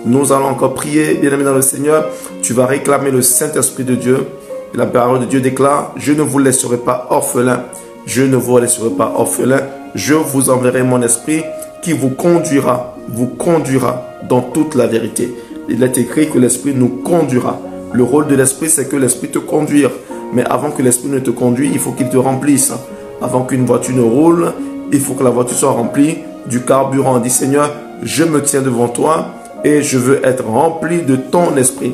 Nous allons encore prier, bien-aimé dans le Seigneur. Tu vas réclamer le Saint-Esprit de Dieu. Et la parole de Dieu déclare, je ne vous laisserai pas orphelin. Je ne vous laisserai pas orphelin. Je vous enverrai mon esprit qui vous conduira dans toute la vérité. Il est écrit que l'esprit nous conduira. Le rôle de l'esprit, c'est que l'esprit te conduise. Mais avant que l'esprit ne te conduise, il faut qu'il te remplisse. Avant qu'une voiture ne roule, il faut que la voiture soit remplie du carburant. Dis Seigneur, je me tiens devant toi et je veux être rempli de ton esprit.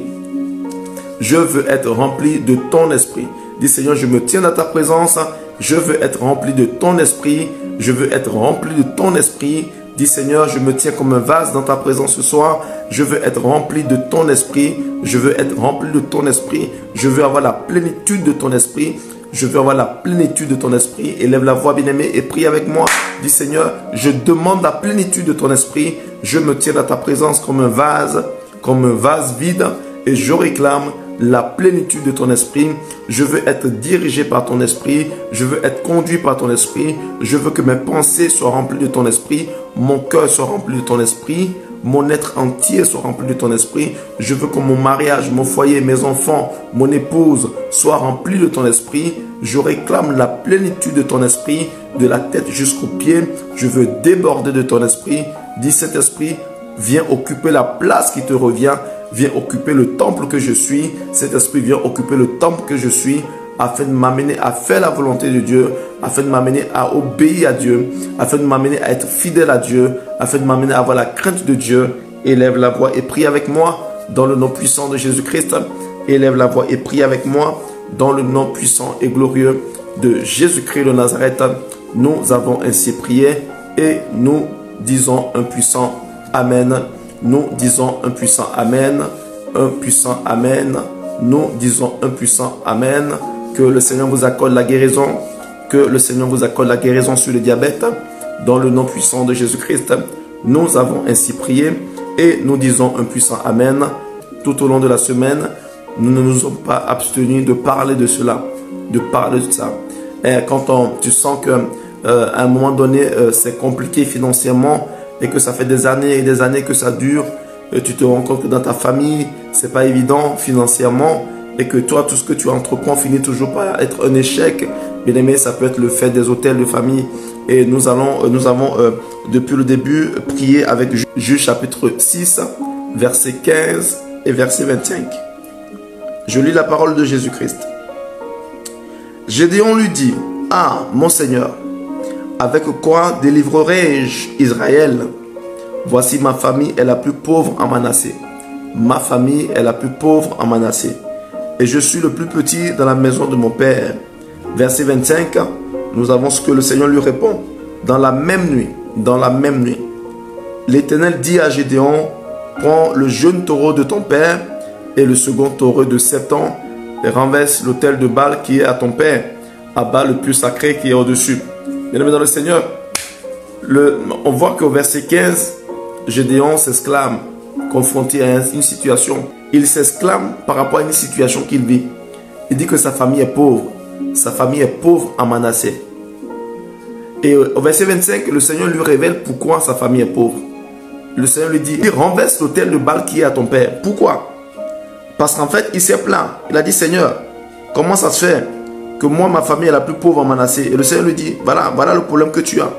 Je veux être rempli de ton esprit. Dis Seigneur, je me tiens dans ta présence. Je veux être rempli de ton esprit. Je veux être rempli de ton esprit. Dis Seigneur, je me tiens comme un vase dans ta présence ce soir. Je veux être rempli de ton esprit. Je veux être rempli de ton esprit. Je veux avoir la plénitude de ton esprit. Je veux avoir la plénitude de ton esprit. Élève la voix, bien-aimé, et prie avec moi. Dis Seigneur, je demande la plénitude de ton esprit. Je me tiens dans ta présence comme un vase vide. Et je réclame la plénitude de ton esprit. Je veux être dirigé par ton esprit. Je veux être conduit par ton esprit. Je veux que mes pensées soient remplies de ton esprit. Mon cœur soit rempli de ton esprit. Mon être entier soit rempli de ton esprit. Je veux que mon mariage, mon foyer, mes enfants, mon épouse soient remplis de ton esprit. Je réclame la plénitude de ton esprit, de la tête jusqu'aux pieds. Je veux déborder de ton esprit. Dis cet esprit, viens occuper la place qui te revient. Viens occuper le temple que je suis. Cet esprit vient occuper le temple que je suis afin de m'amener à faire la volonté de Dieu, afin de m'amener à obéir à Dieu, afin de m'amener à être fidèle à Dieu, afin de m'amener à avoir la crainte de Dieu. Élève la voix et prie avec moi dans le nom puissant de Jésus-Christ. Élève la voix et prie avec moi dans le nom puissant et glorieux de Jésus-Christ de Nazareth. Nous avons ainsi prié et nous disons un puissant Amen. Nous disons un puissant Amen. Un puissant Amen. Nous disons un puissant Amen. Que le Seigneur vous accorde la guérison. Que le Seigneur vous accorde la guérison sur le diabète. Dans le nom puissant de Jésus-Christ. Nous avons ainsi prié. Et nous disons un puissant Amen. Tout au long de la semaine, nous ne nous sommes pas abstenus de parler de cela. De parler de ça. Et quand tu sens qu'à un moment donné, c'est compliqué financièrement, et que ça fait des années et des années que ça dure, et tu te rends compte que dans ta famille, c'est pas évident financièrement, et que toi, tout ce que tu entreprends finit toujours par être un échec. Bien aimé, ça peut être le fait des hôtels de famille. Et nous avons, depuis le début, prié avec Juge chapitre 6, verset 15 et verset 25. Je lis la parole de Jésus-Christ. Gédéon lui dit, « Ah, mon Seigneur, avec quoi délivrerai-je Israël? Voici ma famille est la plus pauvre en Manassé. Ma famille est la plus pauvre en Manassé. Et je suis le plus petit dans la maison de mon père. » Verset 25, nous avons ce que le Seigneur lui répond. Dans la même nuit, l'Éternel dit à Gédéon, « Prends le jeune taureau de ton père et le second taureau de 7 ans et renverse l'autel de Baal qui est à ton père, à Baal le plus sacré qui est au-dessus. » Bien-aimé dans le Seigneur, on voit qu'au verset 15, Gédéon s'exclame, confronté à une situation. Il s'exclame par rapport à une situation qu'il vit. Il dit que sa famille est pauvre. Sa famille est pauvre en Manassé. Et au verset 25, le Seigneur lui révèle pourquoi sa famille est pauvre. Le Seigneur lui dit, renverse l'autel de Baal qui est à ton père. Pourquoi? Parce qu'en fait, il s'est plaint. Il a dit, Seigneur, comment ça se fait que moi, ma famille est la plus pauvre en Manassé? Et le Seigneur lui dit, voilà le problème que tu as.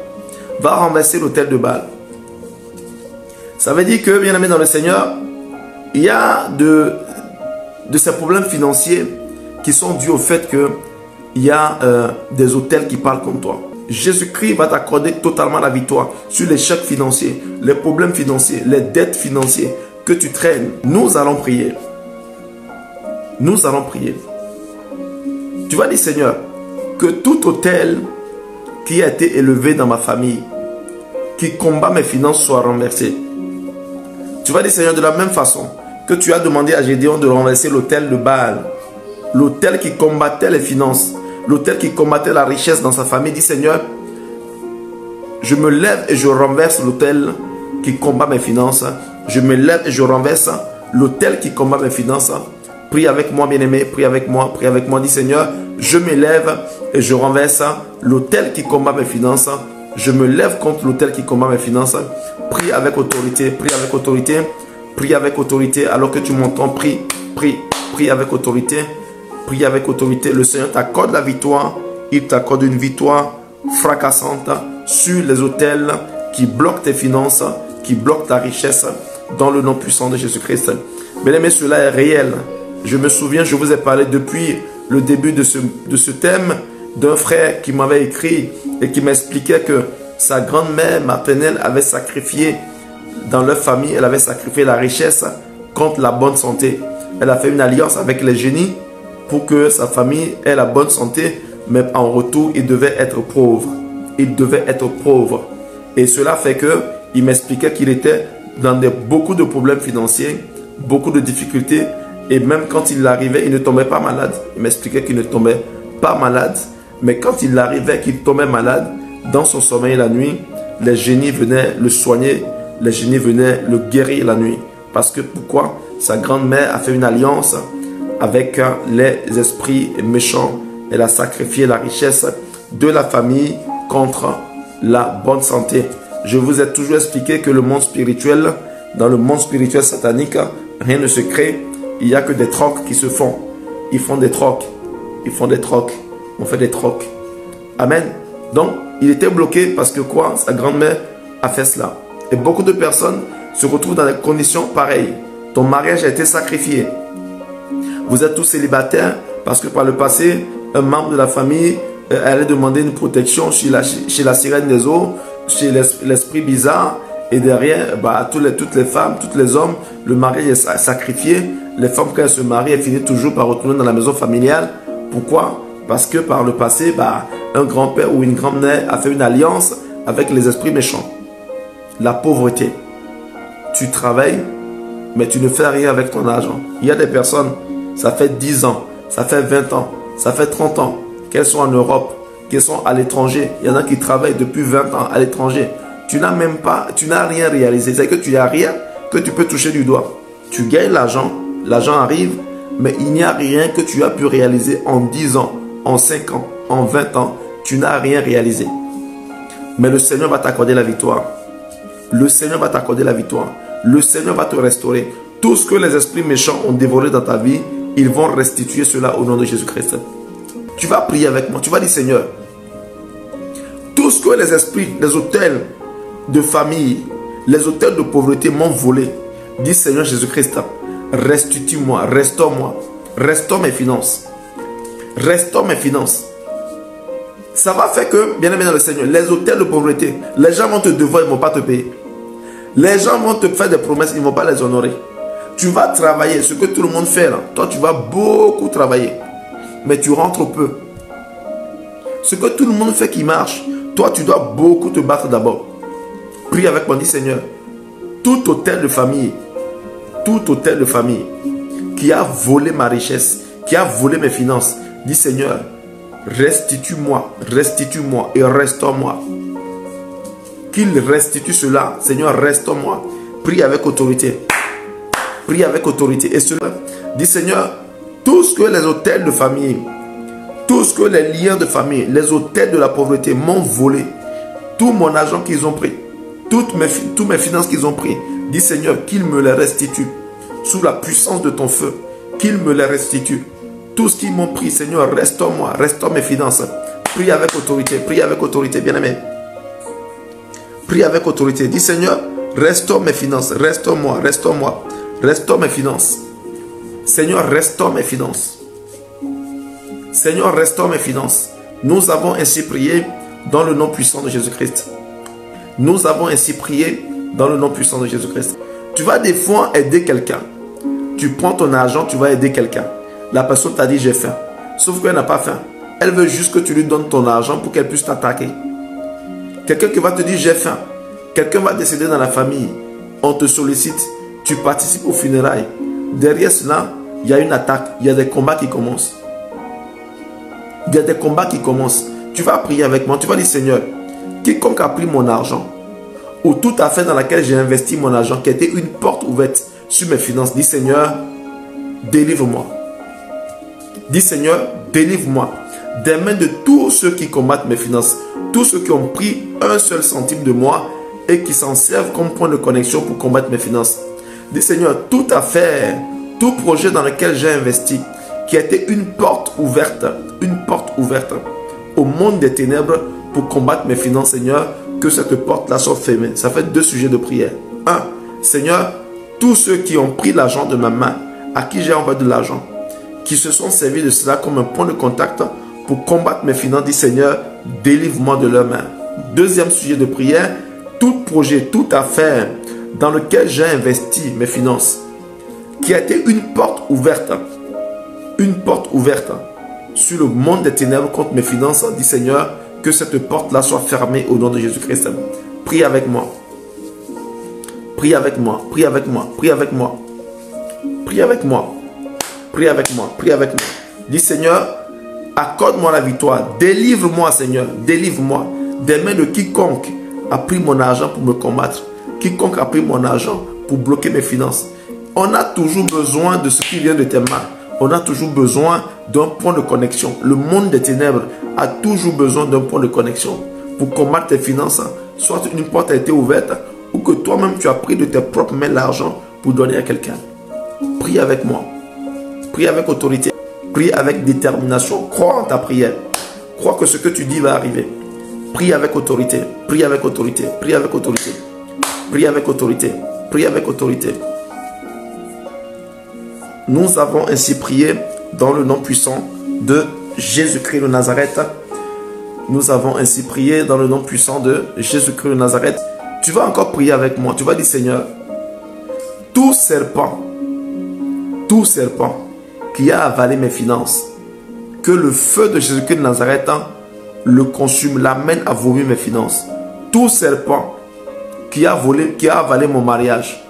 Va renverser l'autel de Baal. Ça veut dire que, bien aimé dans le Seigneur, il y a de ces problèmes financiers qui sont dus au fait qu'il y a des autels qui parlent contre toi. Jésus-Christ va t'accorder totalement la victoire sur l'échec financier, les problèmes financiers, les dettes financières que tu traînes. Nous allons prier. Nous allons prier. Tu vas dire, Seigneur, que tout autel qui a été élevé dans ma famille, qui combat mes finances, soit renversé. Tu vas dire, Seigneur, de la même façon que tu as demandé à Gédéon de renverser l'autel de Baal, l'autel qui combattait les finances, l'autel qui combattait la richesse dans sa famille, dit, Seigneur, je me lève et je renverse l'autel qui combat mes finances. Je me lève et je renverse l'autel qui combat mes finances. Prie avec moi, bien-aimé, prie avec moi, dis, Seigneur, je me lève et je renverse l'autel qui combat mes finances. Je me lève contre l'autel qui combat mes finances. Prie avec autorité, Prie avec autorité. Alors que tu m'entends, prie, prie, prie avec autorité. Prie avec autorité. Le Seigneur t'accorde la victoire. Il t'accorde une victoire fracassante sur les autels qui bloquent tes finances, qui bloquent ta richesse, dans le nom puissant de Jésus-Christ. Bien-aimés, cela est réel. Je me souviens, je vous ai parlé depuis le début de ce thème d'un frère qui m'avait écrit et qui m'expliquait que sa grand-mère maternelle avait sacrifié dans leur famille, elle avait sacrifié la richesse contre la bonne santé. Elle a fait une alliance avec les génies pour que sa famille ait la bonne santé, mais en retour, il devait être pauvre. Il devait être pauvre. Et cela fait que il m'expliquait qu'il était dans beaucoup de problèmes financiers, beaucoup de difficultés. Et même quand il arrivait, il ne tombait pas malade. Il m'expliquait qu'il ne tombait pas malade. Mais quand il arrivait, qu'il tombait malade, dans son sommeil la nuit, les génies venaient le soigner. Les génies venaient le guérir la nuit. Parce que pourquoi? Sa grand-mère a fait une alliance avec les esprits méchants. Elle a sacrifié la richesse de la famille contre la bonne santé. Je vous ai toujours expliqué que le monde spirituel, dans le monde spirituel satanique, rien ne se crée. Il n'y a que des trocs qui se font. Ils font des trocs. Ils font des trocs. On fait des trocs. Amen. Donc, il était bloqué parce que quoi? Sa grand-mère a fait cela. Et beaucoup de personnes se retrouvent dans des conditions pareilles. Ton mariage a été sacrifié. Vous êtes tous célibataires parce que par le passé, un membre de la famille allait demander une protection chez la sirène des eaux, chez l'esprit bizarre. Et derrière, toutes les femmes, tous les hommes, le mariage est sacrifié. Les femmes, quand elles se marient, elles finissent toujours par retourner dans la maison familiale. Pourquoi? Parce que par le passé, un grand-père ou une grand-mère a fait une alliance avec les esprits méchants. La pauvreté. Tu travailles, mais tu ne fais rien avec ton argent. Il y a des personnes, ça fait 10 ans, ça fait 20 ans, ça fait 30 ans qu'elles sont en Europe, qu'elles sont à l'étranger. Il y en a qui travaillent depuis 20 ans à l'étranger. Tu n'as rien réalisé. C'est que tu n'as rien que tu peux toucher du doigt. Tu gagnes l'argent, l'argent arrive, mais il n'y a rien que tu as pu réaliser en 10 ans, en 5 ans, en 20 ans. Tu n'as rien réalisé. Mais le Seigneur va t'accorder la victoire. Le Seigneur va t'accorder la victoire. Le Seigneur va te restaurer. Tout ce que les esprits méchants ont dévoré dans ta vie, ils vont restituer cela au nom de Jésus-Christ. Tu vas prier avec moi. Tu vas dire, Seigneur, tout ce que les esprits, les autels de famille, les autels de pauvreté m'ont volé, dis Seigneur Jésus-Christ, restitue-moi, restaure-moi, restaure mes finances. Restaure mes finances. Ça va faire que, bien aimé dans le Seigneur, les autels de pauvreté, les gens vont te devoir, ils ne vont pas te payer. Les gens vont te faire des promesses, ils ne vont pas les honorer. Tu vas travailler, ce que tout le monde fait là. Toi, tu vas beaucoup travailler, mais tu rentres peu. Ce que tout le monde fait qui marche, toi, tu dois beaucoup te battre d'abord. Prie avec moi, dis Seigneur, tout hôtel de famille qui a volé ma richesse, qui a volé mes finances, dis Seigneur, restitue-moi et restaure-moi. Qu'il restitue cela, Seigneur, restaure-moi. Prie avec autorité. Prie avec autorité. Et cela, dis Seigneur, tout ce que les hôtels de famille, tout ce que les liens de famille, les hôtels de la pauvreté m'ont volé, tout mon argent qu'ils ont pris, toutes mes finances qu'ils ont pris, dis Seigneur, qu'ils me les restituent. Sous la puissance de ton feu, qu'ils me les restituent. Tout ce qu'ils m'ont pris, Seigneur, restaure-moi, restaure mes finances. Prie avec autorité, bien-aimé. Prie avec autorité. Dis Seigneur, restaure mes finances, restaure-moi, restaure-moi, restaure mes finances. Seigneur, restaure mes finances. Seigneur, restaure mes finances. Nous avons ainsi prié dans le nom puissant de Jésus-Christ. Nous avons ainsi prié dans le nom puissant de Jésus-Christ. Tu vas des fois aider quelqu'un. Tu prends ton argent, tu vas aider quelqu'un. La personne t'a dit j'ai faim. Sauf qu'elle n'a pas faim. Elle veut juste que tu lui donnes ton argent pour qu'elle puisse t'attaquer. Quelqu'un qui va te dire j'ai faim. Quelqu'un va décéder dans la famille. On te sollicite. Tu participes aux funérailles. Derrière cela, il y a une attaque. Il y a des combats qui commencent. Il y a des combats qui commencent. Tu vas prier avec moi. Tu vas dire Seigneur, quiconque a pris mon argent ou toute affaire dans laquelle j'ai investi mon argent qui a été une porte ouverte sur mes finances, dis Seigneur, délivre-moi. Dis Seigneur, délivre-moi des mains de tous ceux qui combattent mes finances, tous ceux qui ont pris un seul centime de moi et qui s'en servent comme point de connexion pour combattre mes finances. Dis Seigneur, toute affaire, tout projet dans lequel j'ai investi, qui a été une porte ouverte au monde des ténèbres pour combattre mes finances, Seigneur, que cette porte-là soit fermée. Ça fait 2 sujets de prière. 1. Seigneur, tous ceux qui ont pris l'argent de ma main, à qui j'ai envoyé de l'argent, qui se sont servis de cela comme un point de contact pour combattre mes finances, dis Seigneur, délivre-moi de leurs mains. 2e sujet de prière, tout projet, toute affaire dans lequel j'ai investi mes finances, qui a été une porte ouverte sur le monde des ténèbres contre mes finances, dis Seigneur, que cette porte-là soit fermée au nom de Jésus-Christ. Prie avec moi. Prie avec moi. Prie avec moi. Prie avec moi. Prie avec moi. Prie avec moi. Prie avec moi. Dis Seigneur, accorde-moi la victoire. Délivre-moi, Seigneur. Délivre-moi des mains de quiconque a pris mon argent pour me combattre. Quiconque a pris mon argent pour bloquer mes finances. On a toujours besoin de ce qui vient de tes mains. On a toujours besoin d'un point de connexion. Le monde des ténèbres a toujours besoin d'un point de connexion pour combattre tes finances. Soit une porte a été ouverte ou que toi-même tu as pris de tes propres mains l'argent pour donner à quelqu'un. Prie avec moi. Prie avec autorité. Prie avec détermination. Crois en ta prière. Crois que ce que tu dis va arriver. Prie avec autorité. Prie avec autorité. Prie avec autorité. Prie avec autorité. Prie avec autorité. Nous avons ainsi prié dans le nom puissant de Jésus-Christ de Nazareth. Nous avons ainsi prié dans le nom puissant de Jésus-Christ de Nazareth. Tu vas encore prier avec moi. Tu vas dire, Seigneur, tout serpent qui a avalé mes finances, que le feu de Jésus-Christ de Nazareth le consume, l'amène à vomir mes finances. Tout serpent qui a avalé mon mariage,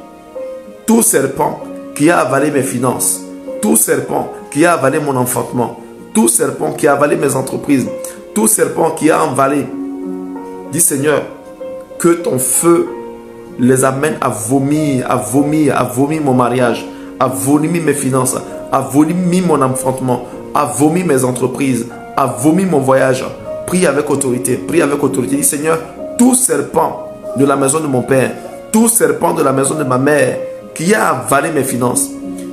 tout serpent qui a avalé mes finances, tout serpent qui a avalé mon enfantement, tout serpent qui a avalé mes entreprises, tout serpent qui a avalé, dis Seigneur, que ton feu les amène à vomir mon mariage, à vomir mes finances, à vomir mon enfantement, à vomir mes entreprises, à vomir mon voyage. Prie avec autorité, prie avec autorité. Dis Seigneur, tout serpent de la maison de mon père, tout serpent de la maison de ma mère, qui a avalé mes finances,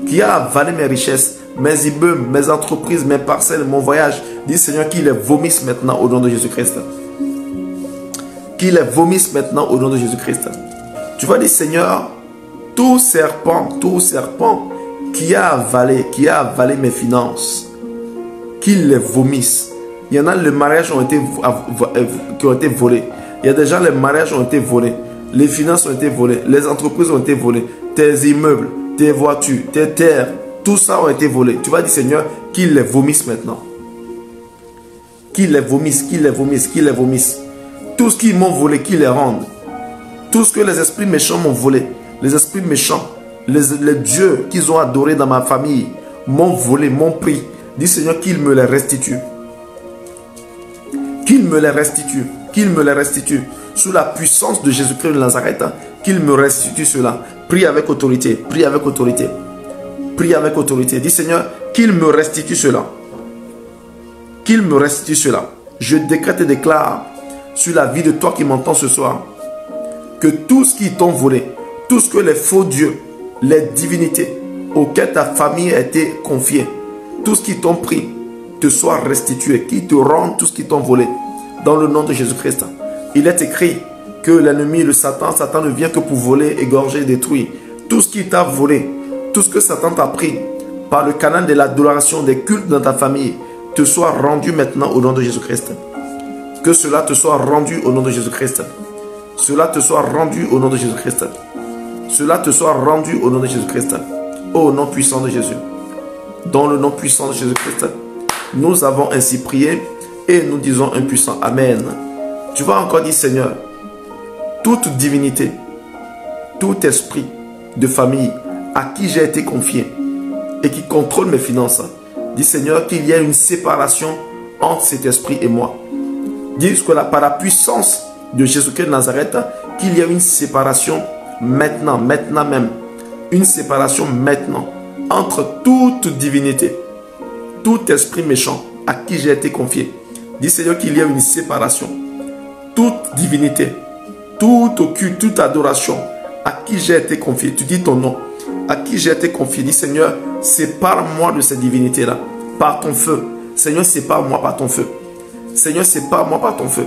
qui a avalé mes richesses, mes immeubles, mes entreprises, mes parcelles, mon voyage, dis Seigneur qu'il les vomisse maintenant au nom de Jésus-Christ. Qu'il les vomisse maintenant au nom de Jésus-Christ. Tu vas dire Seigneur, tout serpent qui a avalé mes finances, qu'il les vomisse. Il y en a, les mariages qui ont été volés. Il y a des gens, les mariages ont été volés. Les finances ont été volées. Les entreprises ont été volées. Tes immeubles, tes voitures, tes terres, tout ça a été volé. Tu vas dire Seigneur, qu'il les vomisse maintenant. Qu'il les vomisse, qu'il les vomisse, qu'il les vomisse. Tout ce qu'ils m'ont volé, qu'ils les rendent. Tout ce que les esprits méchants m'ont volé. Les esprits méchants, les dieux qu'ils ont adorés dans ma famille, m'ont volé, m'ont pris. Dis Seigneur qu'ils me les restituent. Qu'il me les restitue, qu'il me les restitue. Sous la puissance de Jésus-Christ de Nazareth, qu'il me restitue cela. Prie avec autorité, prie avec autorité. Prie avec autorité. Dis Seigneur, qu'il me restitue cela. Qu'il me restitue cela. Je décrète et déclare sur la vie de toi qui m'entends ce soir, que tout ce qui t'ont volé, tout ce que les faux dieux, les divinités auxquelles ta famille a été confiée, tout ce qui t'ont pris, te soit restitué, qui te rende tout ce qui t'ont volé. Dans le nom de Jésus-Christ. Il est écrit que l'ennemi, le Satan ne vient que pour voler, égorger, détruire. Tout ce qui t'a volé, tout ce que Satan t'a pris par le canal de l'adoration, des cultes dans ta famille, te soit rendu maintenant au nom de Jésus-Christ. Que cela te soit rendu au nom de Jésus-Christ. Cela te soit rendu au nom de Jésus-Christ. Cela te soit rendu au nom de Jésus-Christ. Au nom puissant de Jésus. Dans le nom puissant de Jésus-Christ. Nous avons ainsi prié et nous disons un puissant Amen. Tu vas encore dire Seigneur, toute divinité, tout esprit de famille à qui j'ai été confié et qui contrôle mes finances, dis Seigneur qu'il y a une séparation entre cet esprit et moi. Dis que par la puissance de Jésus-Christ de Nazareth, qu'il y a une séparation maintenant même. Une séparation maintenant entre toute divinité, tout esprit méchant à qui j'ai été confié. Dis Seigneur qu'il y a une séparation. Toute divinité, tout occulte, toute adoration à qui j'ai été confié. Tu dis ton nom. à qui j'ai été confié. Dis Seigneur, sépare-moi de cette divinité-là, par ton feu. Seigneur, sépare-moi par ton feu. Seigneur, sépare-moi par ton feu.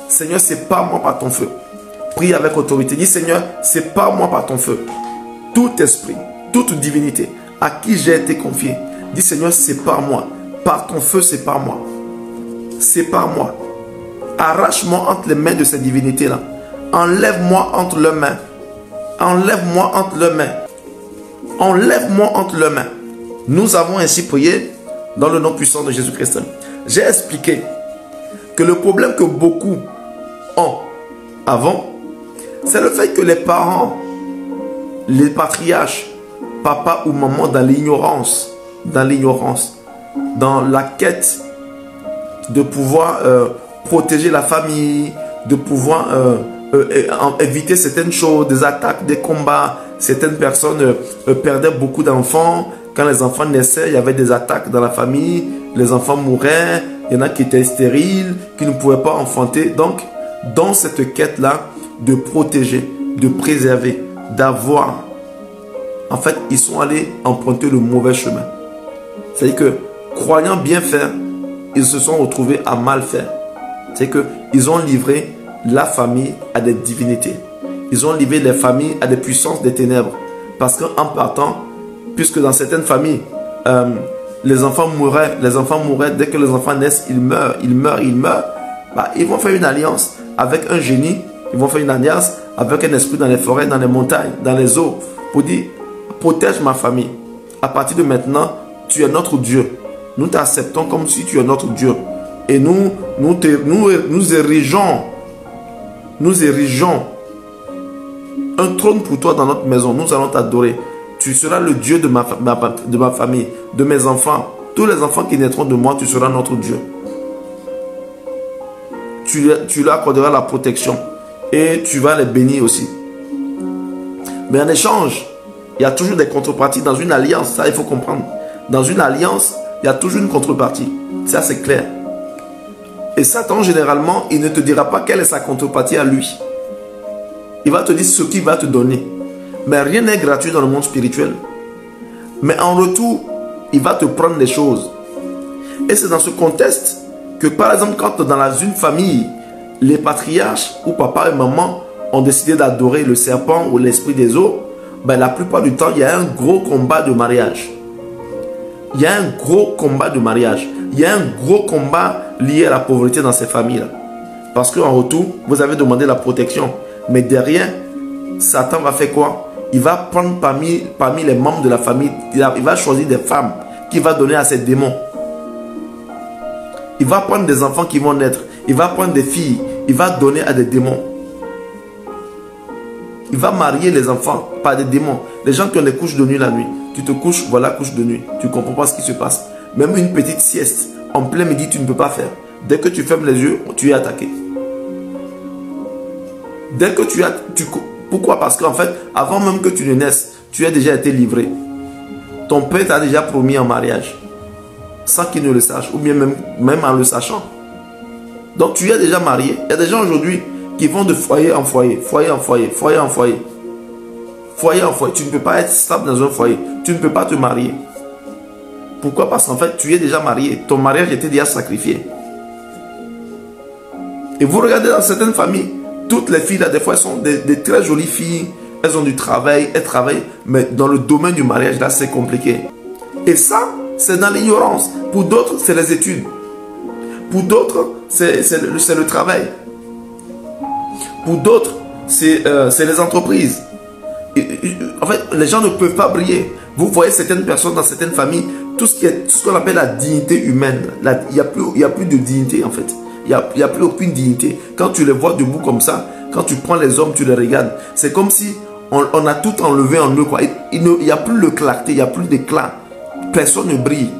Seigneur, sépare-moi par ton feu. Prie avec autorité. Dis Seigneur, sépare-moi par ton feu. Tout esprit, toute divinité à qui j'ai été confié. Dis Seigneur, sépare-moi. Par ton feu, sépare-moi. Sépare-moi. Arrache-moi entre les mains de cette divinité-là. Enlève-moi entre leurs mains. Enlève-moi entre leurs mains. Enlève-moi entre leurs mains. Nous avons ainsi prié dans le nom puissant de Jésus-Christ. J'ai expliqué que le problème que beaucoup ont avant, c'est le fait que les parents, les patriarches, papa ou maman, dans l'ignorance, dans la quête de pouvoir protéger la famille, de pouvoir éviter certaines choses, des attaques, des combats. Certaines personnes perdaient beaucoup d'enfants. Quand les enfants naissaient, il y avait des attaques dans la famille. Les enfants mouraient. Il y en a qui étaient stériles, qui ne pouvaient pas enfanter. Donc, dans cette quête-là, de protéger, de préserver, d'avoir, en fait, ils sont allés emprunter le mauvais chemin. C'est-à-dire que, croyant bien faire, ils se sont retrouvés à mal faire. C'est qu'ils ont livré la famille à des divinités. Ils ont livré les familles à des puissances des ténèbres. Parce qu'en partant, puisque dans certaines familles, les enfants mouraient, dès que les enfants naissent, ils meurent. Bah, ils vont faire une alliance avec un génie, ils vont faire une alliance avec un esprit dans les forêts, dans les montagnes, dans les eaux, pour dire, protège ma famille. À partir de maintenant, tu es notre Dieu. Nous t'acceptons comme si tu es notre Dieu. Et nous érigeons un trône pour toi dans notre maison. Nous allons t'adorer. Tu seras le Dieu de ma famille, de mes enfants. Tous les enfants qui naîtront de moi, tu seras notre Dieu. Tu leur accorderas la protection. Et tu vas les bénir aussi. Mais en échange, il y a toujours des contreparties dans une alliance. Ça, il faut comprendre. Dans une alliance, il y a toujours une contrepartie. Ça, c'est clair. Et Satan, généralement, il ne te dira pas quelle est sa contrepartie à lui. Il va te dire ce qu'il va te donner. Mais rien n'est gratuit dans le monde spirituel. Mais en retour, il va te prendre des choses. Et c'est dans ce contexte que, par exemple, quand dans une famille, les patriarches ou papa et maman ont décidé d'adorer le serpent ou l'esprit des eaux, ben, la plupart du temps, il y a un gros combat de mariage. Il y a un gros combat de mariage. Il y a un gros combat lié à la pauvreté dans ces familles-là. Parce qu'en retour, vous avez demandé la protection. Mais derrière, Satan va faire quoi? Il va prendre parmi les membres de la famille, il va choisir des femmes qu'il va donner à ses démons. Il va prendre des enfants qui vont naître. Il va prendre des filles. Il va donner à des démons. Il va marier les enfants par des démons. Les gens qui ont des couches de nuit la nuit. Tu te couches, voilà couche de nuit. Tu ne comprends pas ce qui se passe. Même une petite sieste en plein midi, tu ne peux pas faire. Dès que tu fermes les yeux, tu es attaqué. Dès que pourquoi? Parce qu'en fait, avant même que tu ne naisses, tu as déjà été livré. Ton père t'a déjà promis en mariage. Sans qu'il ne le sache. Ou bien même en le sachant. Donc tu es déjà marié. Il y a des gens aujourd'hui qui vont de foyer en foyer. Foyer en foyer. Foyer en foyer. Foyer en foyer. Tu ne peux pas être stable dans un foyer. Tu ne peux pas te marier. Pourquoi? Parce qu'en fait, tu es déjà marié. Ton mariage était déjà sacrifié. Et vous regardez dans certaines familles, toutes les filles là, des fois, elles sont des très jolies filles. Elles ont du travail, elles travaillent. Mais dans le domaine du mariage, là, c'est compliqué. Et ça, c'est dans l'ignorance. Pour d'autres, c'est les études. Pour d'autres, c'est le travail. Pour d'autres, c'est les entreprises. En fait, les gens ne peuvent pas briller. Vous voyez certaines personnes dans certaines familles, tout ce qu'on appelle la dignité humaine. Il n'y a plus de dignité en fait. Il n'y a plus aucune dignité. Quand tu les vois debout comme ça, quand tu prends les hommes, tu les regardes. C'est comme si on a tout enlevé en eux. Quoi. Il n'y a plus le clarté, il n'y a plus d'éclat. Personne ne brille.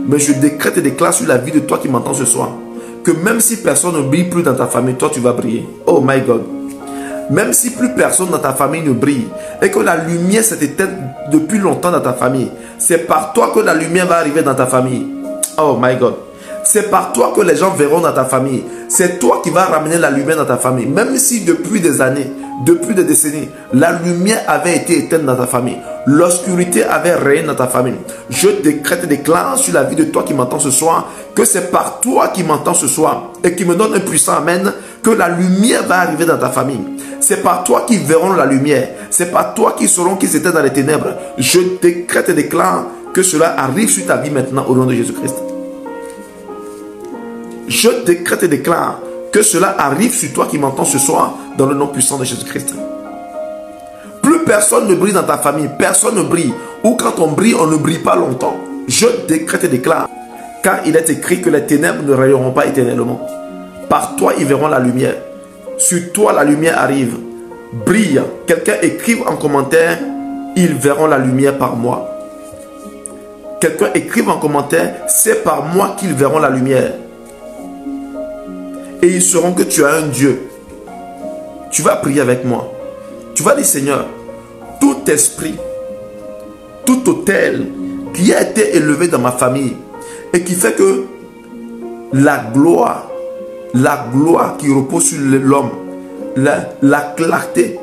Mais je décrète et déclare sur la vie de toi qui m'entends ce soir, que même si personne ne brille plus dans ta famille, toi tu vas briller. Oh my God. Même si plus personne dans ta famille ne brille et que la lumière s'est éteinte depuis longtemps dans ta famille, c'est par toi que la lumière va arriver dans ta famille. Oh my God. C'est par toi que les gens verront dans ta famille. C'est toi qui vas ramener la lumière dans ta famille. Même si depuis des années, depuis des décennies, la lumière avait été éteinte dans ta famille. l'obscurité avait régné dans ta famille. Je décrète et déclare sur la vie de toi qui m'entends ce soir, que c'est par toi qui m'entends ce soir et qui me donne un puissant amen, que la lumière va arriver dans ta famille. C'est par toi qui verront la lumière. C'est par toi qui sauront qu'ils étaient dans les ténèbres. Je décrète et déclare que cela arrive sur ta vie maintenant au nom de Jésus-Christ. Je décrète et déclare que cela arrive sur toi qui m'entends ce soir dans le nom puissant de Jésus-Christ. Plus personne ne brille dans ta famille, personne ne brille. Ou quand on brille, on ne brille pas longtemps. Je décrète et déclare, car il est écrit que les ténèbres ne rayonneront pas éternellement. Par toi, ils verront la lumière. Sur toi, la lumière arrive. Brille. Quelqu'un écrive en commentaire, ils verront la lumière par moi. Quelqu'un écrive en commentaire, c'est par moi qu'ils verront la lumière. Et ils sauront que tu as un Dieu. Tu vas prier avec moi. Tu vas dire, Seigneur, tout esprit, tout autel qui a été élevé dans ma famille et qui fait que la gloire qui repose sur l'homme, la clarté,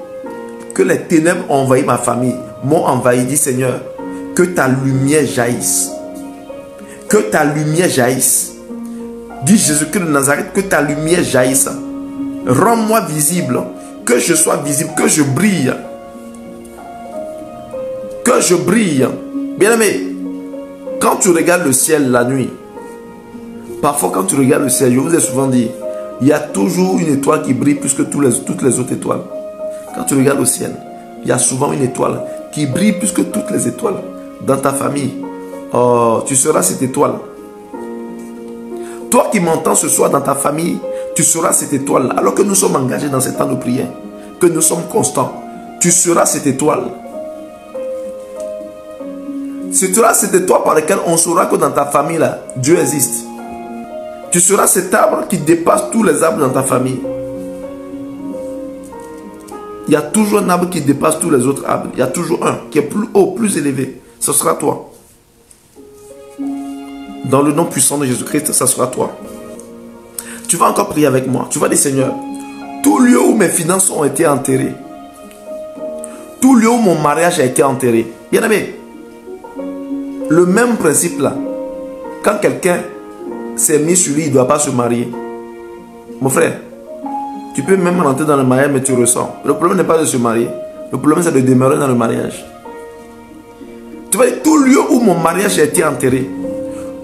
que les ténèbres ont envahi ma famille, m'ont envahi, dit Seigneur, que ta lumière jaillisse. Que ta lumière jaillisse. Dis Jésus-Christ de Nazareth, que ta lumière jaillisse. Rends-moi visible. Que je sois visible. Que je brille. Que je brille. Bien-aimé, quand tu regardes le ciel la nuit, parfois quand tu regardes le ciel, je vous ai souvent dit, il y a toujours une étoile qui brille plus que toutes les autres étoiles. Quand tu regardes le ciel, il y a souvent une étoile qui brille plus que toutes les étoiles. Dans ta famille, oh, tu seras cette étoile. Toi qui m'entends ce soir dans ta famille, tu seras cette étoile. Alors que nous sommes engagés dans ces temps de prière, que nous sommes constants, tu seras cette étoile. Tu seras cette étoile par laquelle on saura que dans ta famille, là, Dieu existe. Tu seras cet arbre qui dépasse tous les arbres dans ta famille. Il y a toujours un arbre qui dépasse tous les autres arbres. Il y a toujours un qui est plus haut, plus élevé. Ce sera toi. Dans le nom puissant de Jésus-Christ, ce sera toi. Tu vas encore prier avec moi. Tu vas dire, Seigneur, tout lieu où mes finances ont été enterrées, tout lieu où mon mariage a été enterré. Bien aimé, le même principe là, quand quelqu'un s'est mis sur lui, il ne doit pas se marier. Mon frère, tu peux même rentrer dans le mariage, mais tu ressens. Le problème n'est pas de se marier. Le problème, c'est de demeurer dans le mariage. Tu vois, tout lieu où mon mariage a été enterré,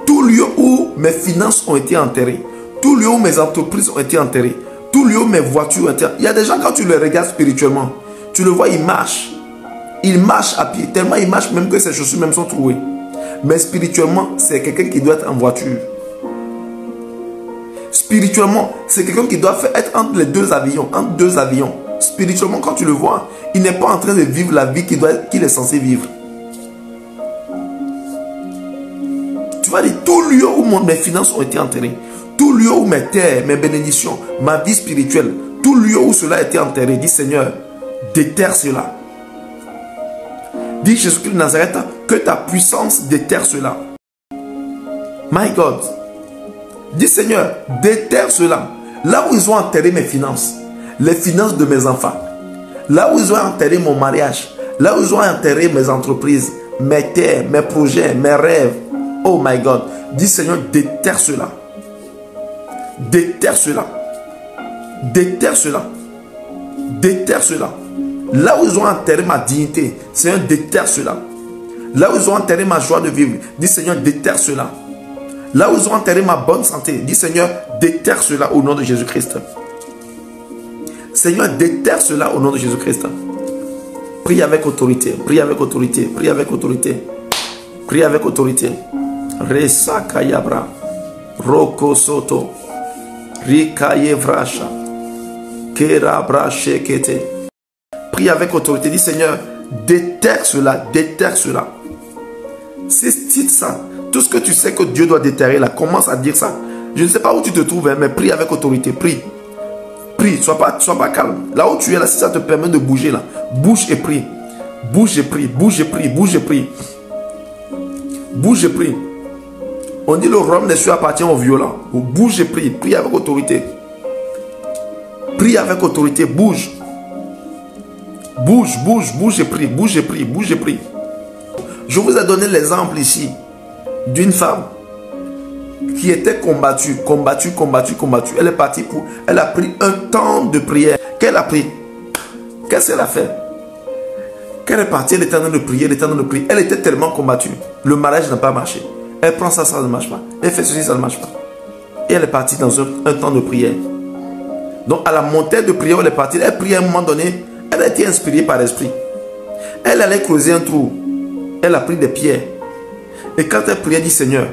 tout lieu où mes finances ont été enterrées, tout lieu où mes entreprises ont été enterrées, tout lieu où mes voitures ont été enterrées. Il y a des gens, quand tu les regardes spirituellement, tu le vois, ils marchent. Ils marchent à pied. Tellement ils marchent même que ses chaussures même sont trouées. Mais spirituellement, c'est quelqu'un qui doit être en voiture. Spirituellement, c'est quelqu'un qui doit être entre les deux avions. Entre deux avions. Spirituellement, quand tu le vois, il n'est pas en train de vivre la vie qu'il est censé vivre. Tu vas dire, tout lieu où mes finances ont été enterrées, tout lieu où mes terres, mes bénédictions, ma vie spirituelle, tout lieu où cela a été enterré, dis Seigneur, déterre cela. Dis Jésus-Christ de Nazareth, que ta puissance déterre cela. My God. Dis Seigneur, déterre cela. Là où ils ont enterré mes finances, les finances de mes enfants, là où ils ont enterré mon mariage, là où ils ont enterré mes entreprises, mes terres, mes projets, mes rêves. Oh my God. Dis Seigneur, déterre cela. Déterre cela. Déterre cela. Déterre cela. Là où ils ont enterré ma dignité, Seigneur, déterre cela. Là où ils ont enterré ma joie de vivre, dis Seigneur, déterre cela. Là où ils ont enterré ma bonne santé, dis Seigneur, déterre cela au nom de Jésus-Christ. Seigneur, déterre cela au nom de Jésus-Christ. Prie avec autorité, prie avec autorité, prie avec autorité. Prie avec autorité. Resa kayabra, roko soto, rikaye vrasha, kerabra shekete. Prie avec autorité, dis Seigneur, déterre cela, déterre cela. C'est ça. Tout ce que tu sais que Dieu doit déterrer là, commence à dire ça. Je ne sais pas où tu te trouves, mais prie avec autorité, prie. Prie, sois pas calme. Là où tu es là, si ça te permet de bouger là, bouge et prie. Bouge et prie, bouge et prie, bouge et prie. Bouge et prie. On dit le royaume des cieux appartient aux violents. Bouge et prie, prie avec autorité. Prie avec autorité, bouge. Bouge, bouge, bouge et prie, bouge et prie, bouge et prie. Je vous ai donné l'exemple ici d'une femme qui était combattue. Elle est partie pour... Elle a pris un temps de prière. Qu'elle a pris? Qu'est-ce qu'elle a fait? Quand elle est partie, elle était en train de prier, Elle était tellement combattue. Le mariage n'a pas marché. Elle prend ça, ça ne marche pas. Elle fait ceci, ça ne marche pas. Et elle est partie dans un temps de prière. Donc à la montée de prière, elle est partie. Elle prie à un moment donné. Elle a été inspirée par l'esprit. Elle allait creuser un trou. Elle a pris des pierres. Et quand elle priait, elle dit Seigneur.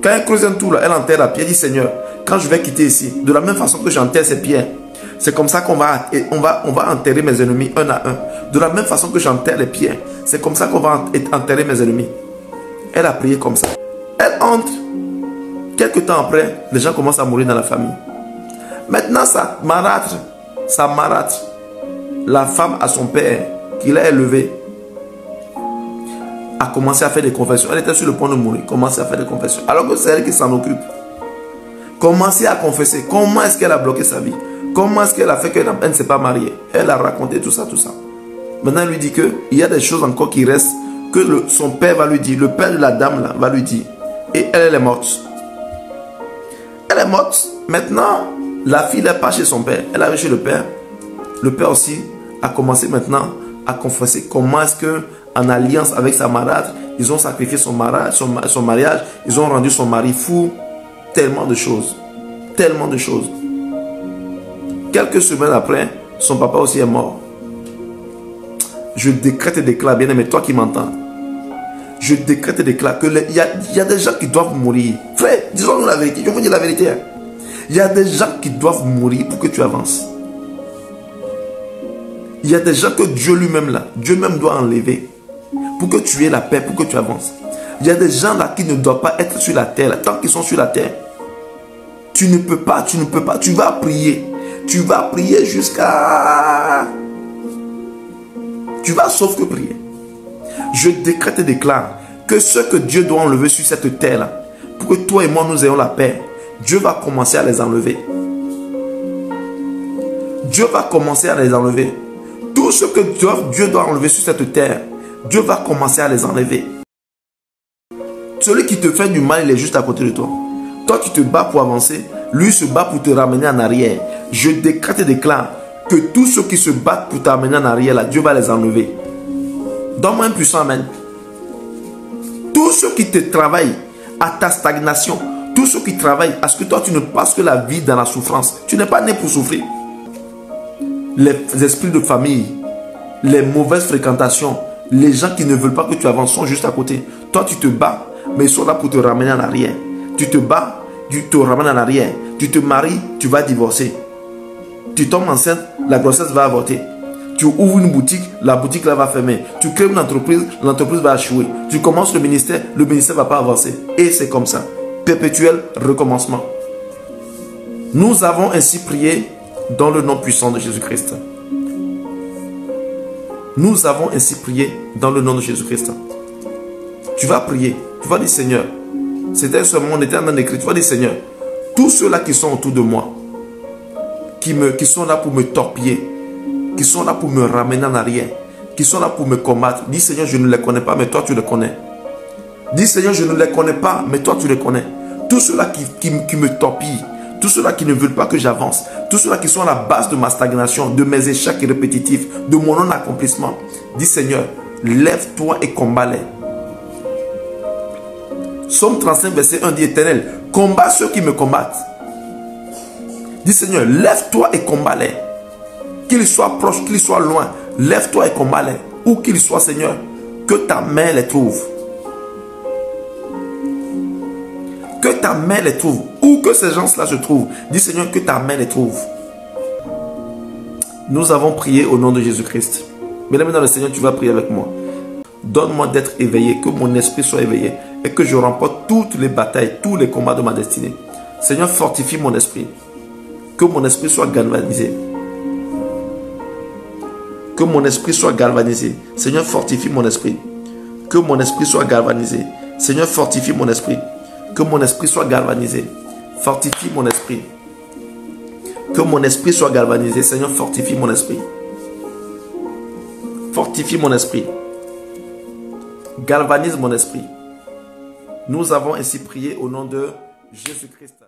Quand elle creuse un trou, là, elle enterre la pierre. Elle dit Seigneur, quand je vais quitter ici, de la même façon que j'enterre ces pierres, c'est comme ça qu'on va enterrer mes ennemis un à un. De la même façon que j'enterre les pierres, c'est comme ça qu'on va enterrer mes ennemis. Elle a prié comme ça. Elle entre. Quelques temps après, les gens commencent à mourir dans la famille. Maintenant, sa marâtre, la femme à son père, qui l'a élevé, a commencé à faire des confessions. Elle était sur le point de mourir, commençait à faire des confessions. Alors que c'est elle qui s'en occupe. Commencez à confesser. Comment est-ce qu'elle a bloqué sa vie? Comment est-ce qu'elle a fait qu'elle ne s'est pas mariée? Elle a raconté tout ça, tout ça. Maintenant, elle lui dit qu'il y a des choses encore qui restent, que son père va lui dire, le père de la dame là, va lui dire. Et elle est morte. Elle est morte. Maintenant, la fille n'est pas chez son père. Elle est chez le père. Le père aussi a commencé maintenant à confesser comment est-ce que, en alliance avec sa marâtre, ils ont sacrifié son mariage, ils ont rendu son mari fou. Tellement de choses. Tellement de choses. Quelques semaines après, son papa aussi est mort. Je décrète et déclare, bien aimé, toi qui m'entends. Je décrète et déclare qu'il y a des gens qui doivent mourir. Frère, disons-nous la vérité. Je vous dis la vérité. Il y a des gens qui doivent mourir pour que tu avances. Il y a des gens que Dieu lui-même là, Dieu même doit enlever pour que tu aies la paix, pour que tu avances. Il y a des gens là qui ne doivent pas être sur la terre. Là. Tant qu'ils sont sur la terre, tu ne peux pas. Tu vas prier. Tu vas prier jusqu'à... Tu vas sauf que prier. Je décrète et déclare que ce que Dieu doit enlever sur cette terre-là, pour que toi et moi nous ayons la paix, Dieu va commencer à les enlever. Dieu va commencer à les enlever. Tout ce que Dieu doit enlever sur cette terre, Dieu va commencer à les enlever. Celui qui te fait du mal, il est juste à côté de toi. Toi, tu te bats pour avancer. Lui se bat pour te ramener en arrière. Je décrète et déclare que tous ceux qui se battent pour t'amener en arrière, là, Dieu va les enlever. Donne-moi un puissant amen. Tous ceux qui te travaillent à ta stagnation, tous ceux qui travaillent à ce que toi, tu ne passes que la vie dans la souffrance. Tu n'es pas né pour souffrir. Les esprits de famille, les mauvaises fréquentations, les gens qui ne veulent pas que tu avances sont juste à côté. Toi, tu te bats, mais ils sont là pour te ramener en arrière. Tu te bats, tu te ramènes en arrière. Tu te maries, tu vas divorcer. Tu tombes enceinte, la grossesse va avorter. Tu ouvres une boutique, la boutique là va fermer. Tu crées une entreprise, l'entreprise va échouer. Tu commences le ministère ne va pas avancer. Et c'est comme ça. Perpétuel recommencement. Nous avons ainsi prié dans le nom puissant de Jésus-Christ. Nous avons ainsi prié dans le nom de Jésus-Christ. Tu vas prier. Tu vas dire Seigneur. C'était ce moment, on était en train d'écrire. Tu vas dire Seigneur. Tous ceux-là qui sont autour de moi, qui sont là pour me torpiller, qui sont là pour me ramener en arrière, qui sont là pour me combattre. Dis Seigneur, je ne les connais pas, mais toi tu les connais. Dis Seigneur, je ne les connais pas, mais toi tu les connais. Tous ceux-là qui me torpillent, tous ceux-là qui ne veulent pas que j'avance, tous ceux-là qui sont à la base de ma stagnation, de mes échecs répétitifs, de mon non-accomplissement. Dis Seigneur, lève-toi et combat-les. Psaume 35, verset 1 dit Éternel, combat ceux qui me combattent. Dis Seigneur, lève-toi et combat-les. Qu'ils soient proches, qu'ils soient loin, lève-toi et combat-les. Où qu'ils soient, Seigneur, que ta main les trouve. Que ta main les trouve. Où que ces gens-là se trouvent. Dis Seigneur, que ta main les trouve. Nous avons prié au nom de Jésus-Christ. Mesdames et messieurs, Seigneur, tu vas prier avec moi. Donne-moi d'être éveillé, que mon esprit soit éveillé et que je remporte toutes les batailles, tous les combats de ma destinée. Seigneur, fortifie mon esprit. Que mon esprit soit galvanisé. Que mon esprit soit galvanisé. Seigneur, fortifie mon esprit. Que mon esprit soit galvanisé. Seigneur, fortifie mon esprit. Que mon esprit soit galvanisé. Fortifie mon esprit. Que mon esprit soit galvanisé. Seigneur, fortifie mon esprit. Fortifie mon esprit. galvanise mon esprit. Nous avons ainsi prié au nom de Jésus-Christ.